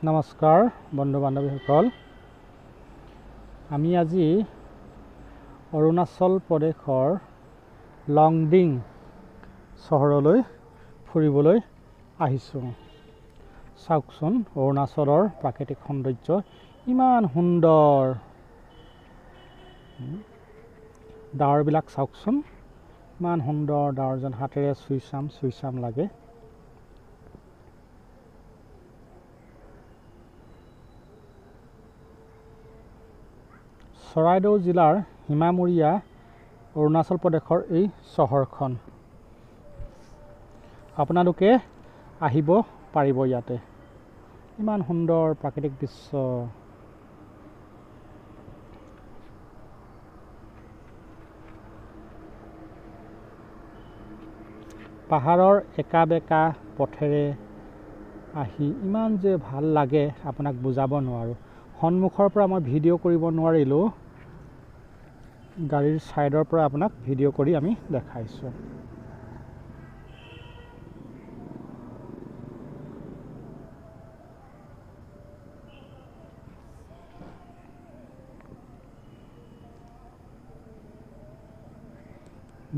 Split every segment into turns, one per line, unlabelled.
নমস্কাৰ বন্ধু বান্ধৱীসকল, আমি আজি অৰুণাচল প্ৰদেশৰ লংডিং চহৰলৈ ফুৰিবলৈ আহিছোঁ। চাওকচোন, অৰুণাচলৰ প্ৰাকৃতিক সৌন্দৰ্য ইমান সুন্দৰ। ডাৱৰবিলাক চাওকচোন, ইমান সুন্দৰ ডাৱৰ, যেন হাতেৰে চুই চাম লাগে। চৰাইদেউ জিলাৰ সীমামূৰীয়া অৰুণাচল প্ৰদেশৰ এই চহৰখন। আপোনালোকে আহিব পাৰিব, ইয়াতে ইমান সুন্দৰ প্ৰাকৃতিক দৃশ্য। পাহাৰৰ একা বেকা পথেৰে আহি ইমান যে ভাল লাগে, আপোনাক বুজাব নোৱাৰোঁ। সন্মুখৰ পৰা মই ভিডিঅ' কৰিব নোৱাৰিলোঁ, গাড়ীৰ ছাইডৰ পৰা আপোনাক ভিডিঅ' কৰি আমি দেখাইছোঁ।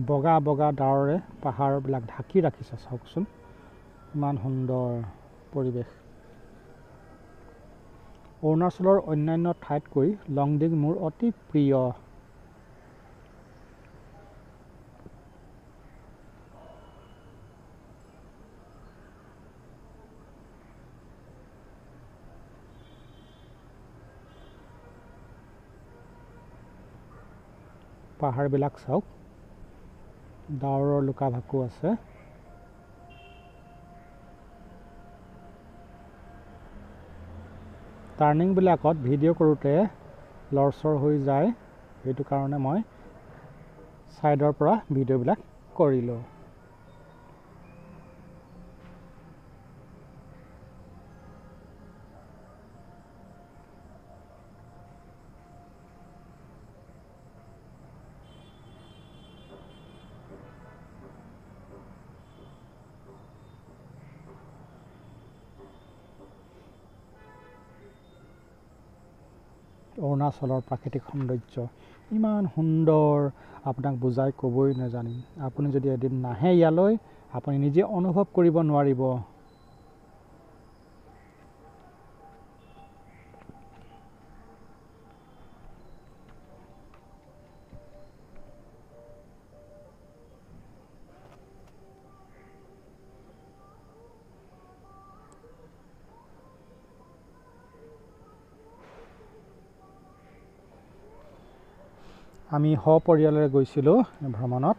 বগা বগা ডাৱৰে পাহাৰবিলাক ঢাকি ৰাখিছে, চাওকচোন ইমান সুন্দৰ পৰিৱেশ। অৰুণাচলৰ অন্যান্য ঠাইতকৈ লংডিং মোৰ অতি প্ৰিয়। পাহাৰবিলাক চাওক, ডাৱৰৰ লুকা ভাকু আছে। টাৰ্ণিংবিলাকত ভিডিঅ' কৰোঁতে লৰচৰ হৈ যায়, সেইটো কাৰণে মই ছাইডৰ পৰা ভিডিঅ'বিলাক কৰিলোঁ। অৰুণাচলৰ প্ৰাকৃতিক সৌন্দৰ্য ইমান সুন্দৰ, আপোনাক বুজাই ক'বই নাজানিম। আপুনি যদি এদিন নাহে ইয়ালৈ, আপুনি নিজে অনুভৱ কৰিব নোৱাৰিব। আমি সপৰিয়ালেৰে গৈছিলোঁ ভ্ৰমণত।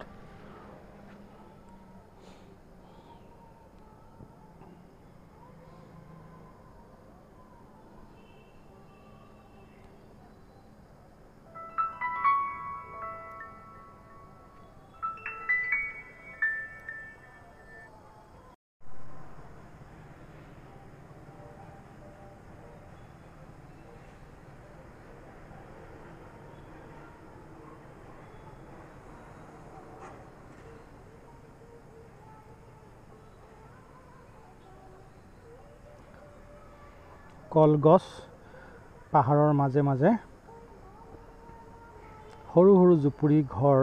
কলগছ, পাহাৰৰ মাজে মাজে সৰু সৰু জুপুৰি ঘৰ।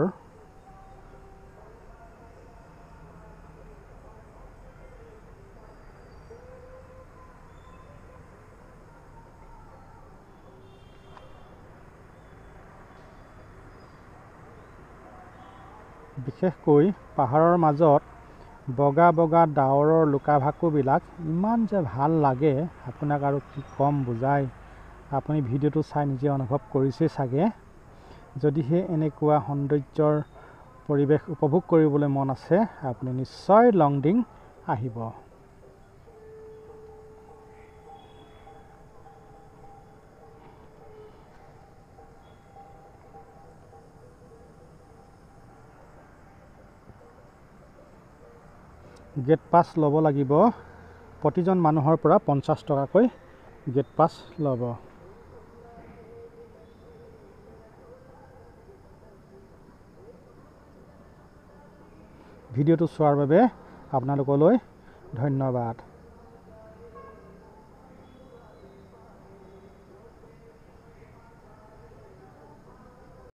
বিশেষকৈ পাহাৰৰ মাজত বগা বগা ডাৱৰৰ লুকা ভাকুবিলাক ইমান যে ভাল লাগে, আপোনাক আৰু কি ক'ম বুজাই। আপুনি ভিডিঅ'টো চাই নিজে অনুভৱ কৰিছে চাগে। যদিহে এনেকুৱা সৌন্দৰ্যৰ পৰিৱেশ উপভোগ কৰিবলৈ মন আছে, আপুনি নিশ্চয় লংডিং আহিব। গেট পাছ ল'ব লাগিব, প্ৰতিজন মানুহৰ পৰা 50 টকাকৈ গেট পাছ ল'ব। ভিডিঅ'টো চোৱাৰ বাবে আপোনালোকলৈ ধন্যবাদ।